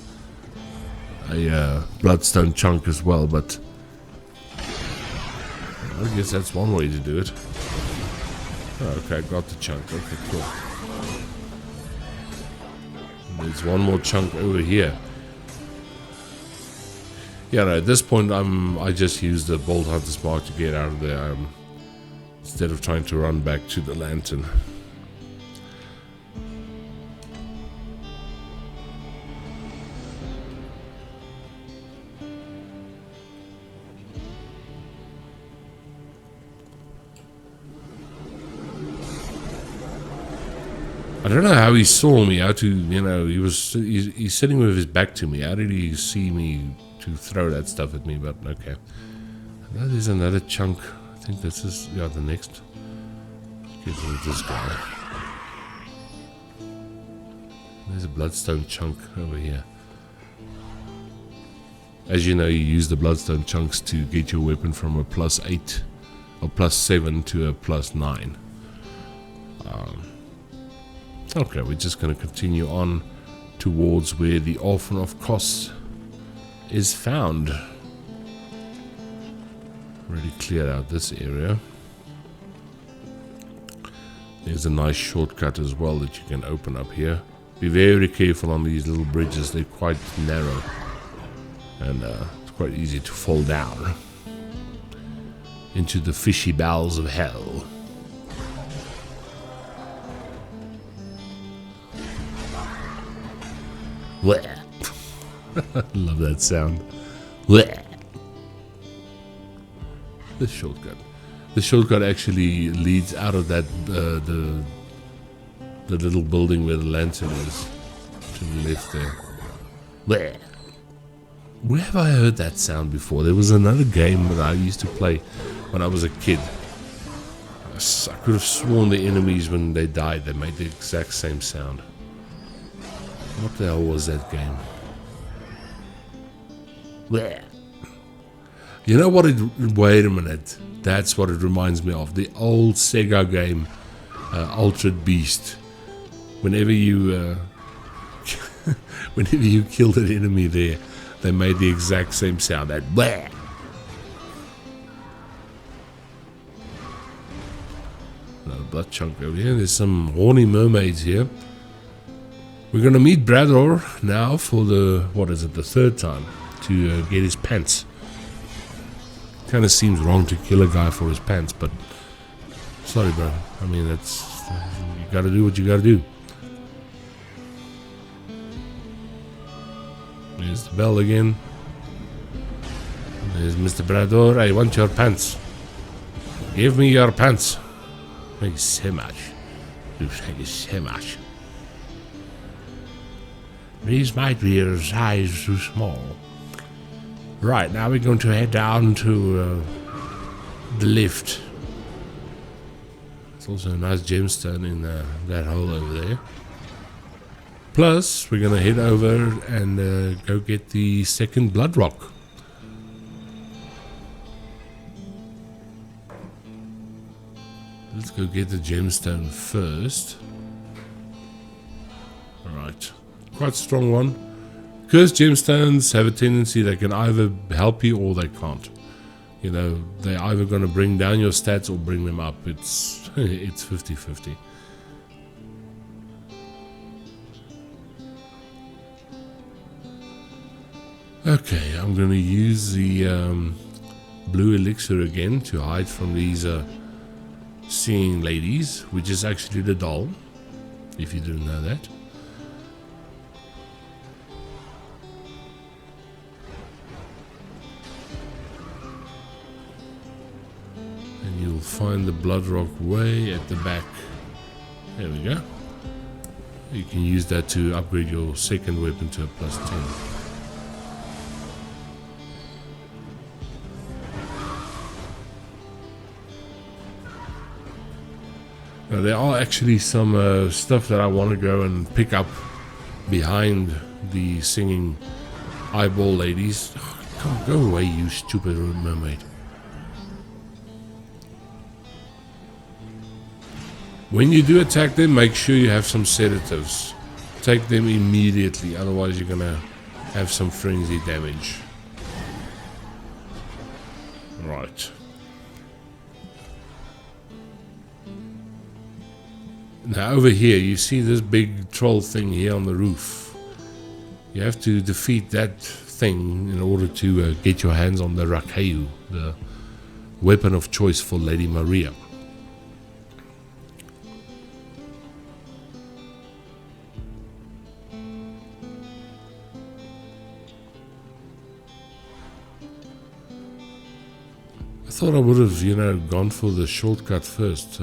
bloodstone chunk as well, but I guess that's one way to do it. Oh, okay, got the chunk. Okay, cool. And there's one more chunk over here. Yeah, no, at this point I just use the Bolt Hunter's Mark to get out of there instead of trying to run back to the lantern. I don't know how he saw me, how to, you know, he's sitting with his back to me. How did he see me to throw that stuff at me? But okay. I know there's another chunk. I think this is, yeah, the next. Let's get rid of this guy. There's a bloodstone chunk over here. As you know, you use the bloodstone chunks to get your weapon from a +8 or +7 to a +9. Okay, we're just going to continue on towards where the Orphan of Kos is found. Already cleared out this area. There's a nice shortcut as well that you can open up here. Be very careful on these little bridges, they're quite narrow. And it's quite easy to fall down into the fishy bowels of hell. Love that sound. This shortcut. The shortcut actually leads out of that the little building where the lantern is, to the left there. Where have I heard that sound before? There was another game that I used to play when I was a kid. I could have sworn the enemies, when they died, they made the exact same sound. What the hell was that game? You know what wait a minute. That's what it reminds me of. The old Sega game, Altered Beast. Whenever you whenever you killed an enemy there, they made the exact same sound. That bleh. Another blood chunk over here. There's some horny mermaids here. We're gonna meet Brador now for the, what is it, the third time, to get his pants. Kind of seems wrong to kill a guy for his pants, but sorry, bro. I mean, that's, you gotta do what you gotta do. There's the bell again. There's Mr. Brador. I want your pants. Give me your pants. Thank you so much. Thank you so much. These might be a size too small. Right, now we're going to head down to the lift. There's also a nice gemstone in that hole over there. Plus, we're going to head over and go get the second blood rock. Let's go get the gemstone first. Alright. Quite a strong one. Cursed gemstones have a tendency, they can either help you or they can't. You know, they're either going to bring down your stats or bring them up. It's 50-50. Okay, I'm going to use the blue elixir again to hide from these seeing ladies, which is actually the doll, if you didn't know that. And you'll find the blood rock way at the back. There we go. You can use that to upgrade your second weapon to a +10. Now, there are actually some stuff that I want to go and pick up behind the singing eyeball ladies. Oh, come, go away, you stupid mermaid. When you do attack them, make sure you have some sedatives. Take them immediately, otherwise you're gonna have some frenzy damage. Right. Now over here, you see this big troll thing here on the roof. You have to defeat that thing in order to get your hands on the Rakeu, the weapon of choice for Lady Maria. I thought I would have, gone for the shortcut first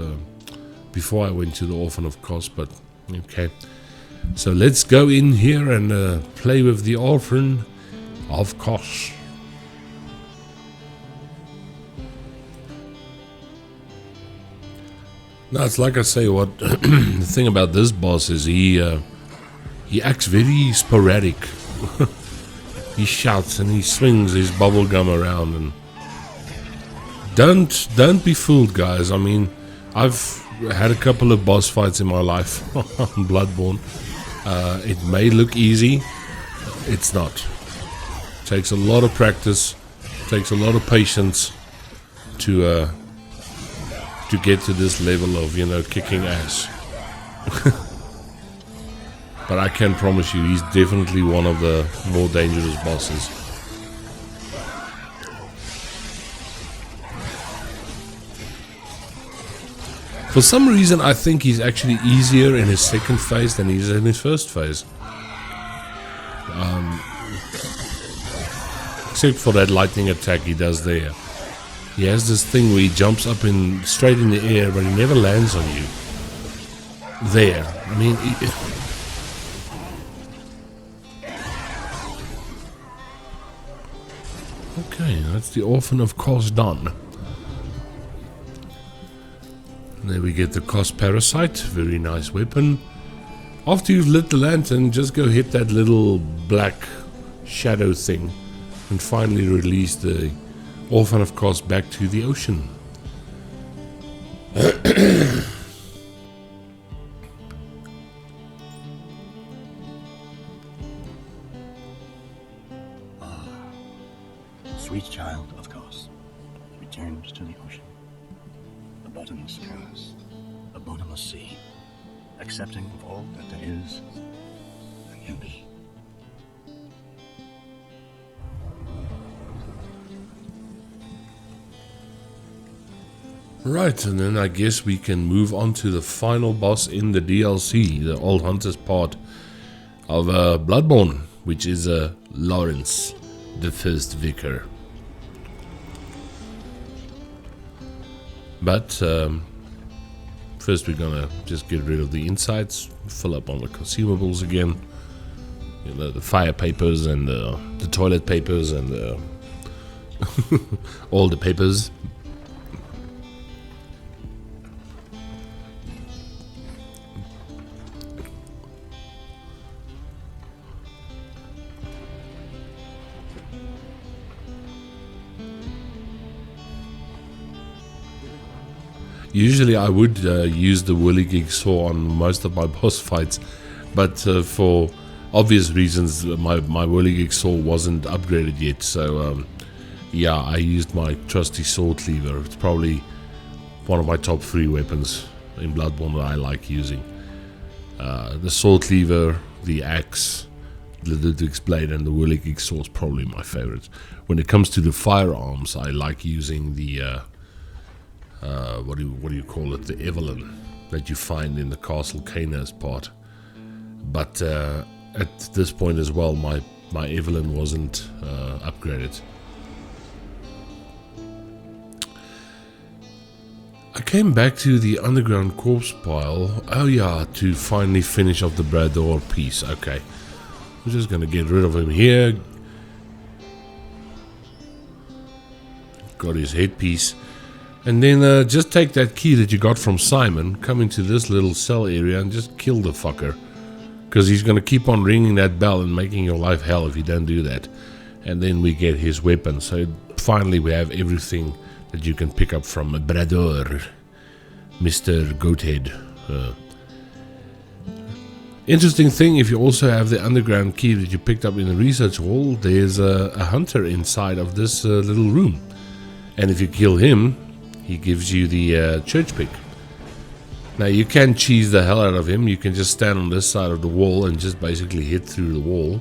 before I went to the Orphan of Kos, but okay. So let's go in here and play with the Orphan of Kos. Now, it's like I say, what the thing about this boss is he acts very sporadic. He shouts and he swings his bubble gum around, and don't be fooled, guys. I mean, I've had a couple of boss fights in my life on Bloodborne. It may look easy, it's not. It takes a lot of practice, takes a lot of patience to get to this level of, kicking ass. But I can promise you, he's definitely one of the more dangerous bosses. For some reason, I think he's actually easier in his second phase than he is in his first phase. Except for that lightning attack he does there. He has this thing where he jumps up straight in the air, but he never lands on you. There. I mean... Okay, that's the Orphan of Kos done. There we get the Kos Parasite, very nice weapon. After you've lit the lantern, just go hit that little black shadow thing and finally release the Orphan of Kos back to the ocean. Sweet child of Kos returns to the ocean. The bottomless curse, the bottomless sea, accepting of all that there is and can be. Right, and then I guess we can move on to the final boss in the DLC, the Old Hunters part of Bloodborne, which is Lawrence, the first vicar. But first we're gonna just get rid of the insides, fill up on the consumables again, the fire papers and the toilet papers and all the papers. Usually I would use the whirligig saw on most of my boss fights, but for obvious reasons my whirligig saw wasn't upgraded yet, so yeah, I used my trusty sword cleaver. It's probably one of my top 3 weapons in Bloodborne that I like using. The sword cleaver, the axe, the Ludwig's blade and the whirligig saw is probably my favorite. When it comes to the firearms, I like using the what do you call it? The Evelyn that you find in the Castle Canas part. But at this point as well, my Evelyn wasn't upgraded. I came back to the underground corpse pile. Oh yeah, to finally finish off the Brador piece. Okay, I'm just gonna get rid of him here. Got his headpiece. And then just take that key that you got from Simon, come into this little cell area and just kill the fucker. Because he's going to keep on ringing that bell and making your life hell if you don't do that. And then we get his weapon. So finally we have everything that you can pick up from Brador, Mr. Goathead. Interesting thing, if you also have the underground key that you picked up in the research hall, there's a hunter inside of this little room. And if you kill him, he gives you the church pick. Now you can cheese the hell out of him. You can just stand on this side of the wall and just basically hit through the wall.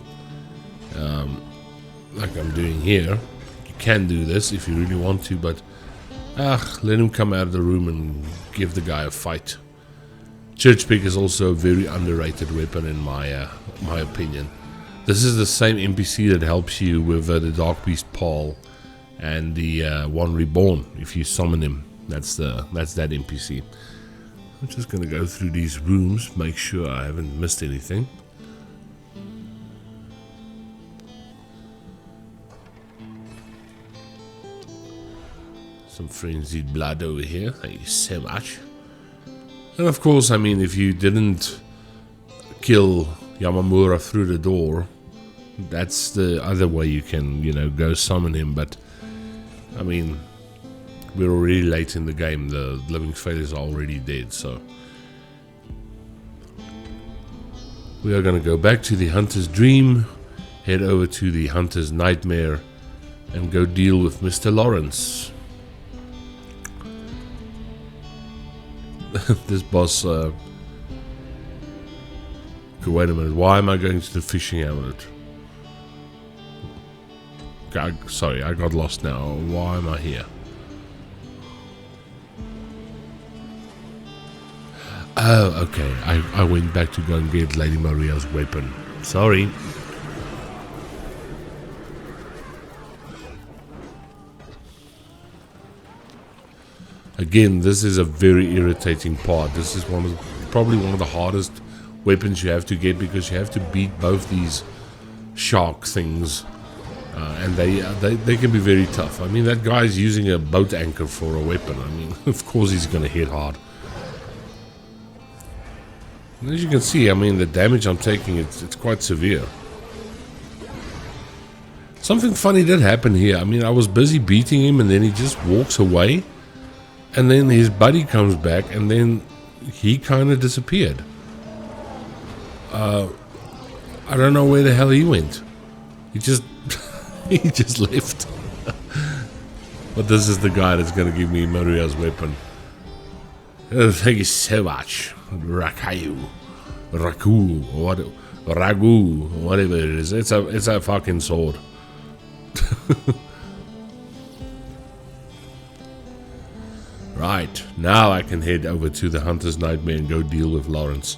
Like I'm doing here. You can do this if you really want to, but let him come out of the room and give the guy a fight. Church pick is also a very underrated weapon in my opinion. This is the same NPC that helps you with the Dark Beast Paul and the One Reborn. If you summon him, that's that NPC. I'm just gonna go through these rooms, make sure I haven't missed anything. Some frenzied blood over here. Thank you so much. And of course, I mean, if you didn't kill Yamamura through the door, that's the other way you can, go summon him. But, I mean, we're already late in the game. The living failures are already dead, so. We are going to go back to the Hunter's Dream, head over to the Hunter's Nightmare, and go deal with Mr. Lawrence. This boss, okay, wait a minute, why am I going to the fishing outlet? Okay, sorry, I got lost now. Why am I here? Oh, okay, I went back to go and get Lady Maria's weapon. Sorry. Again, this is a very irritating part. This is probably one of the hardest weapons you have to get, because you have to beat both these shark things, and they can be very tough. I mean, that guy's using a boat anchor for a weapon. I mean, of course he's going to hit hard. And as you can see, I mean, the damage I'm taking, it's quite severe. Something funny did happen here. I mean, I was busy beating him, and then he just walks away. And then his buddy comes back, and then he kind of disappeared. I don't know where the hell he went. He just he just left. But this is the guy that's going to give me Maria's weapon. Thank you so much, Raku, Ragu, whatever it is. It's a fucking sword. Right, now I can head over to the Hunter's Nightmare and go deal with Lawrence.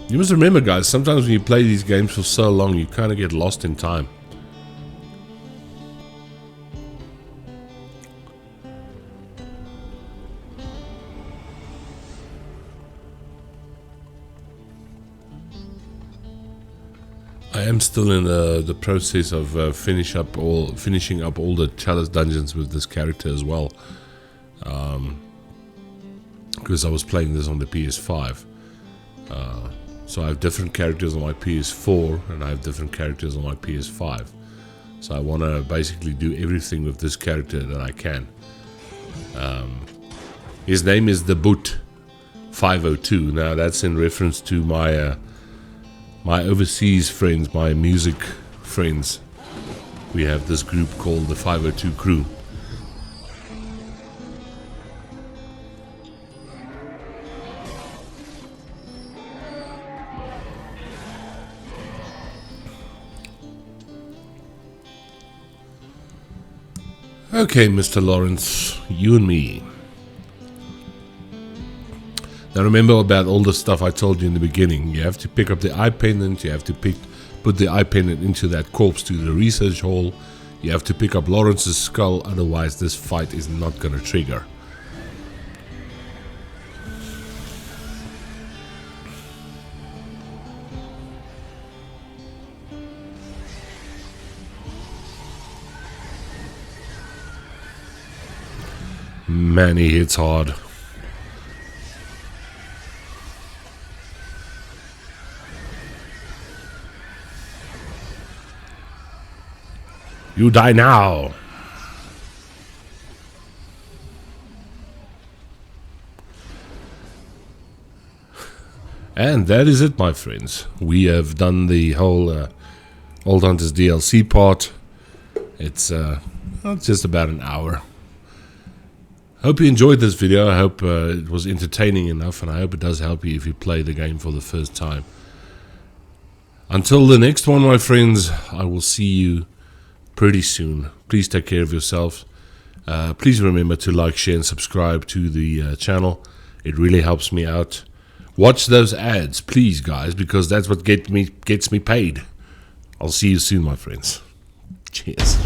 You must remember, guys, sometimes when you play these games for so long, you kind of get lost in time. I am still in the process of finishing up all the Chalice dungeons with this character as well. Because I was playing this on the PS5. So I have different characters on my PS4 and I have different characters on my PS5. So I want to basically do everything with this character that I can. His name is the Boot 502. Now that's in reference to my overseas friends, my music friends. We have this group called the 502 Crew. Okay, Mr. Lawrence, you and me. Now remember about all the stuff I told you in the beginning. You have to pick up the eye pendant, you have to put the eye pendant into that corpse to the research hall. You have to pick up Lawrence's skull, otherwise this fight is not gonna trigger. Man, he hits hard. You die now. And that is it, my friends. We have done the whole Old Hunters DLC part. It's just about an hour. Hope you enjoyed this video. I hope it was entertaining enough, and I hope it does help you if you play the game for the first time. Until the next one, my friends, I will see you pretty soon. Please take care of yourselves. Please remember to like, share, and subscribe to the channel. It really helps me out. Watch those ads, please, guys, because that's what gets me paid. I'll see you soon, my friends. Cheers.